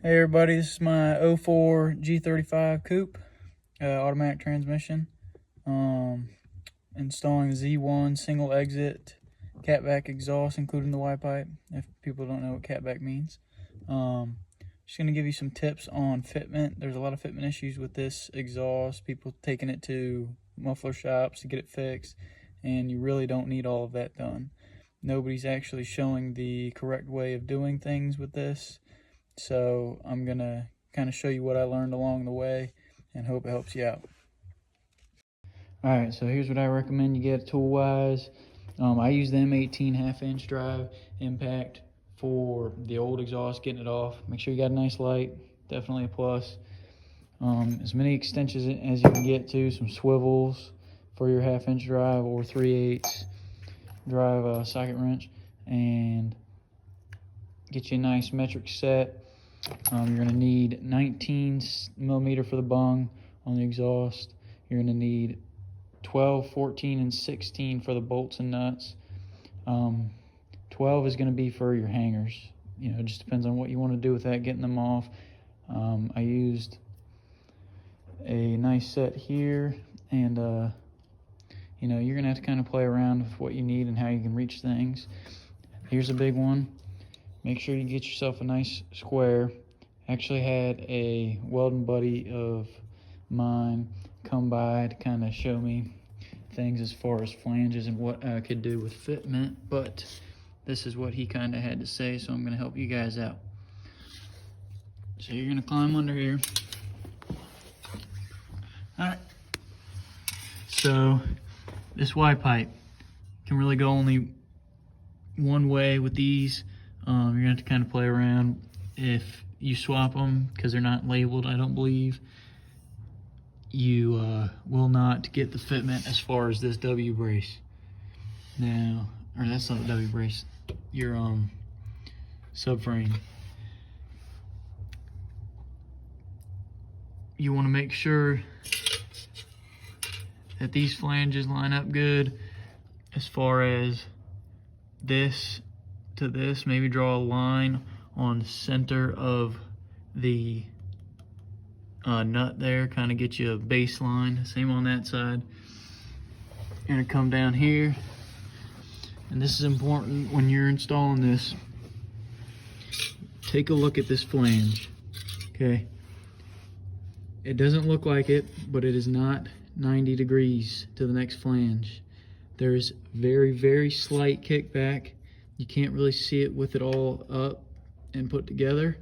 Hey everybody, this is my 04 G35 coupe, automatic transmission. Installing Z1 single exit catback exhaust, including the Y pipe, if people don't know what catback means. Just going to give you some tips on fitment. There's a lot of fitment issues with this exhaust, people taking it to muffler shops to get it fixed, and you really don't need all of that done. Nobody's actually showing the correct way of doing things with this. So I'm going to kind of show you what I learned along the way and hope it helps you out. Alright, so here's what I recommend you get tool-wise. I use the M18 half-inch drive impact for the old exhaust, getting it off. Make sure you got a nice light, definitely a plus. As many extensions as you can get to, some swivels for your half-inch drive or 3/8 drive socket wrench, and get you a nice metric set. You're going to need 19 millimeter for the bung on the exhaust. You're going to need 12, 14, and 16 for the bolts and nuts. 12 is going to be for your hangers. You know, it just depends on what you want to do with that, getting them off. I used a nice set here, and you know, you're going to have to kind of play around with what you need and how you can reach things. Here's a big one. Make sure you get yourself a nice square. Actually had a welding buddy of mine come by to kind of show me things as far as flanges and what I could do with fitment, but this is what he kind of had to say, so I'm going to help you guys out. So you're going to climb under here. Alright. So this Y pipe can really go only one way with these. You're gonna have to kind of play around. If you swap them, because they're not labeled, I don't believe, you will not get the fitment as far as this W brace. Now, or that's not the W brace, your subframe. You want to make sure that these flanges line up good as far as this to this. Maybe draw a line on the center of the nut there, kind of get you a baseline. Same on that side. You're gonna come down here, and this is important when you're installing this. Take a look at this flange, okay? It doesn't look like it, but it is not 90 degrees to the next flange. There's very, very slight kickback. You can't really see it with it all up and put together,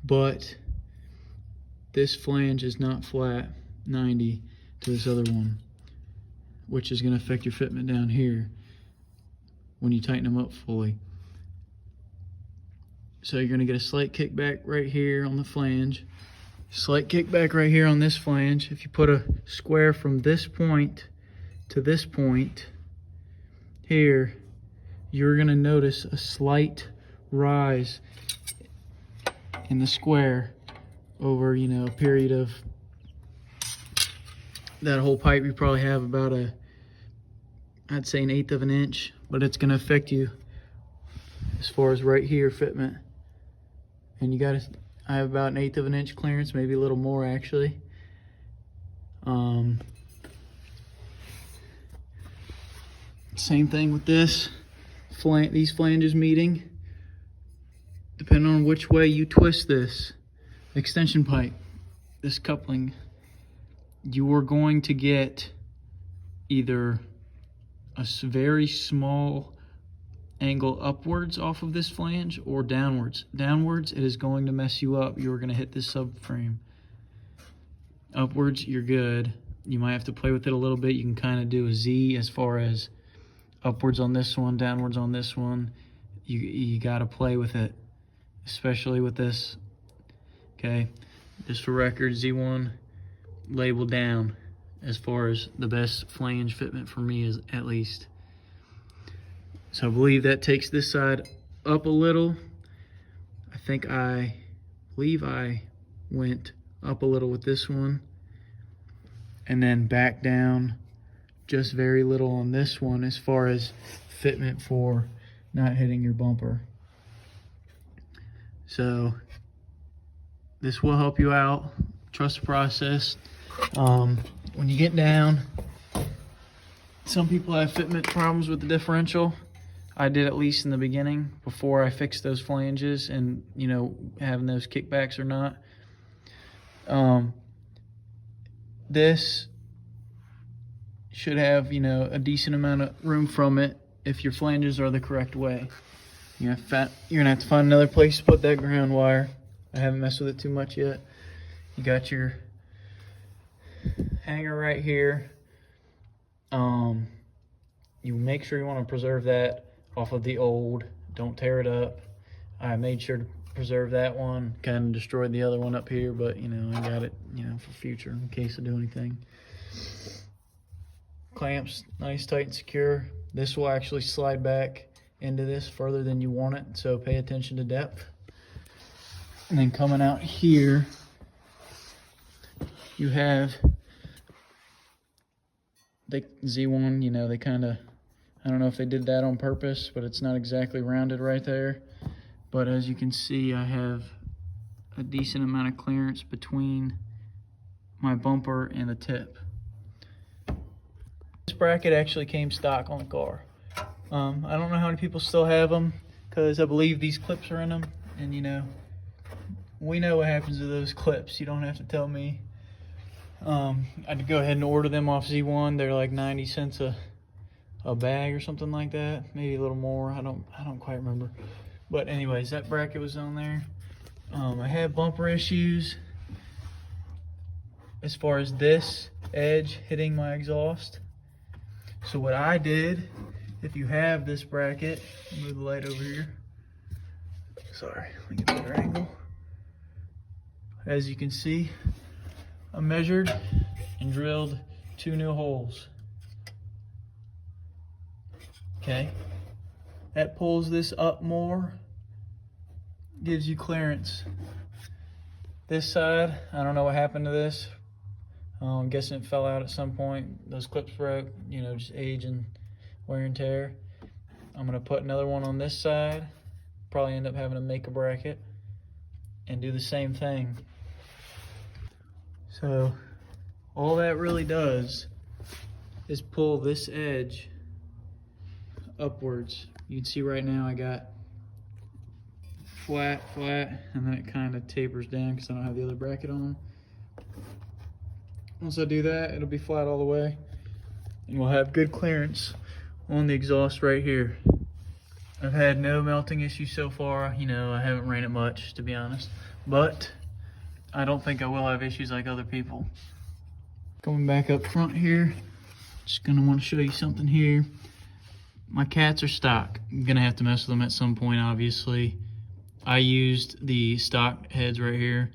but this flange is not flat 90 to this other one, which is going to affect your fitment down here when you tighten them up fully. So you're going to get a slight kickback right here on the flange, slight kickback right here on this flange. If you put a square from this point to this point here, you're going to notice a slight rise in the square over, you know, a period of that whole pipe. You probably have about I'd say 1/8 of an inch, but it's going to affect you as far as right here fitment. And you got to, I have about 1/8 of an inch clearance, maybe a little more actually. Same thing with this. These flanges meeting, depending on which way you twist this extension pipe, this coupling, you are going to get either a very small angle upwards off of this flange or downwards. Downwards, it is going to mess you up. You're going to hit this subframe. Upwards, you're good. You might have to play with it a little bit. You can kind of do a Z as far as upwards on this one, downwards on this one. You got to play with it, especially with this. Okay, just for record, Z1 label down as far as the best flange fitment for me is, at least. So I believe that takes this side up a little. I believe I went up a little with this one and then back down just very little on this one as far as fitment for not hitting your bumper. So This will help you out. Trust the process. When you get down, some people have fitment problems with the differential. I did, at least in the beginning, before I fixed those flanges and, you know, having those kickbacks or not. This should have, you know, a decent amount of room from it if your flanges are the correct way. You're gonna have to find another place to put that ground wire. I haven't messed with it too much yet. You got your hanger right here. You make sure you want to preserve that off of the old. Don't tear it up. I made sure to preserve that one. Kind of destroyed the other one up here, but you know, I got it, you know, for future in case I do anything. Clamps nice, tight, and secure. This will actually slide back into this further than you want it, so pay attention to depth. And then coming out here, you have the Z1, you know, they kind of, I don't know if they did that on purpose, but it's not exactly rounded right there. But as you can see, I have a decent amount of clearance between my bumper and the tip. This bracket actually came stock on the car. I don't know how many people still have them, because I believe these clips are in them, and you know, we know what happens to those clips. You don't have to tell me. I'd go ahead and order them off Z1. They're like 90 cents a bag or something like that, maybe a little more. I don't quite remember. But anyways, that bracket was on there. I had bumper issues as far as this edge hitting my exhaust. So what I did, if you have this bracket, move the light over here. Sorry, let me get a better angle. As you can see, I measured and drilled 2 new holes. Okay, that pulls this up more, gives you clearance. This side, I don't know what happened to this. I'm guessing it fell out at some point. Those clips broke, you know, just age and wear and tear. I'm gonna put another one on this side. Probably end up having to make a bracket and do the same thing. So all that really does is pull this edge upwards. You can see right now I got flat, and then it kind of tapers down because I don't have the other bracket on. Once I do that, it'll be flat all the way, and we'll have good clearance on the exhaust right here. I've had no melting issues so far. You know, I haven't ran it much, to be honest, but I don't think I will have issues like other people. Coming back up front here, just gonna want to show you something here. My cats are stock. I'm gonna have to mess with them at some point, obviously. I used the stock heads right here,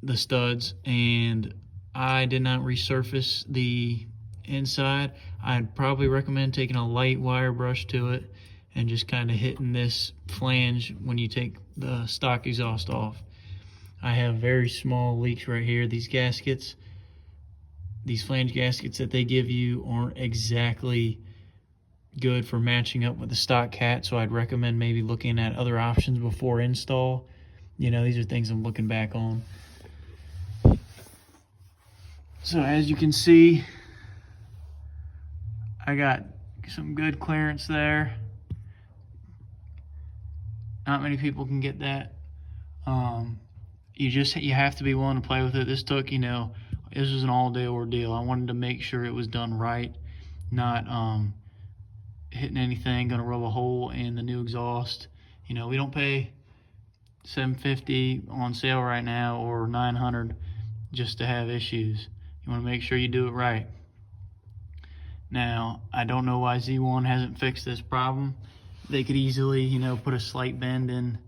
the studs, and I did not resurface the inside. I'd probably recommend taking a light wire brush to it and just kind of hitting this flange when you take the stock exhaust off. I have very small leaks right here. These gaskets, these flange gaskets that they give you aren't exactly good for matching up with the stock cat, so I'd recommend maybe looking at other options before install. You know, these are things I'm looking back on. So as you can see, I got some good clearance there. Not many people can get that. You have to be willing to play with it. This took, you know, this was an all-day ordeal. I wanted to make sure it was done right, not hitting anything, gonna rub a hole in the new exhaust. You know, we don't pay $750 on sale right now or $900 just to have issues. You want to make sure you do it right. Now, I don't know why Z1 hasn't fixed this problem. They could easily, you know, put a slight bend in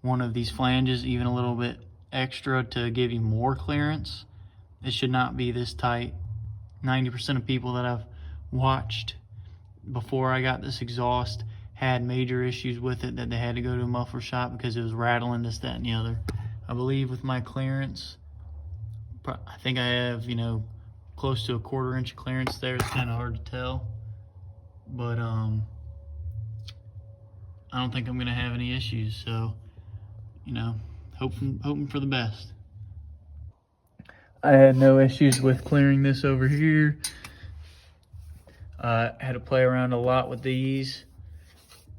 one of these flanges, even a little bit extra to give you more clearance. It should not be this tight. 90% of people that I've watched before I got this exhaust had major issues with it, that they had to go to a muffler shop because it was rattling, this, that, and the other. I believe with my clearance, I think I have, you know, close to a 1/4 inch clearance there. It's kind of hard to tell, but I don't think I'm gonna have any issues. So, you know, hoping for the best. I had no issues with clearing this over here. I had to play around a lot with these,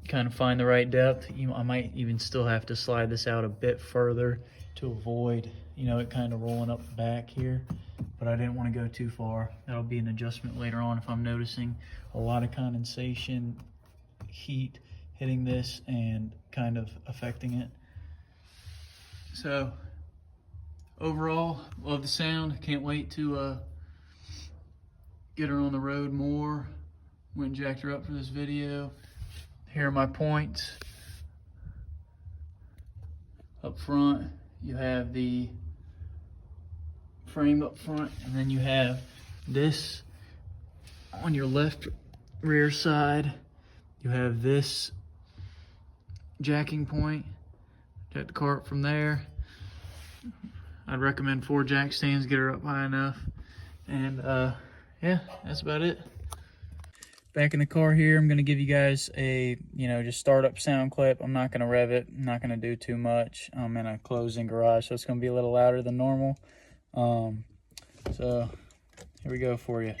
kind of find the right depth. I might even still have to slide this out a bit further to avoid, it kind of rolling up the back here, but I didn't want to go too far. That'll be an adjustment later on if I'm noticing a lot of condensation, heat hitting this and kind of affecting it. So overall, love the sound. Can't wait to get her on the road more. Went and jacked her up for this video. Here are my points. Up front, you have the frame up front, and then you have this on your left rear side. You have this jacking point. Jack the car up from there. I'd recommend 4 jack stands, get her up high enough. And yeah, that's about it. Back in the car here, I'm gonna give you guys a, just startup sound clip. I'm not gonna rev it, I'm not gonna do too much. I'm in a closed-in garage, so it's gonna be a little louder than normal. So here we go for you.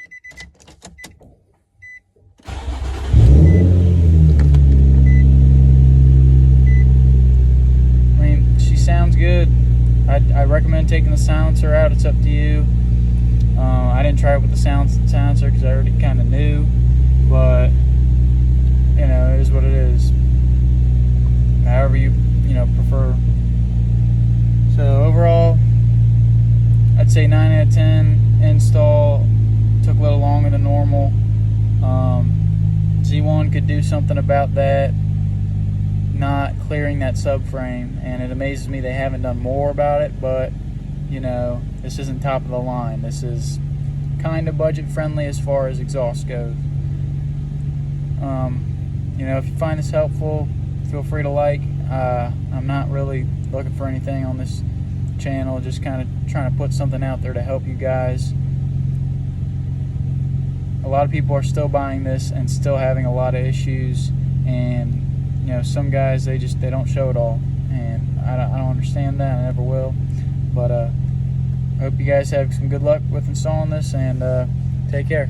I mean, she sounds good. I recommend taking the silencer out. It's up to you. I didn't try it with the silencer because I already kind of knew, but it is what it is. However you prefer. So overall, I'd say 9 out of 10. Install took a little longer than normal. Z1 could do something about that, not clearing that subframe, and it amazes me they haven't done more about it. But this isn't top of the line. This is kind of budget friendly as far as exhaust goes. If you find this helpful, feel free to like. I'm not really looking for anything on this channel, just kind of trying to put something out there to help you guys. A lot of people are still buying this and still having a lot of issues, and some guys they don't show it all, and I don't understand that. I never will. But I hope you guys have some good luck with installing this, and take care.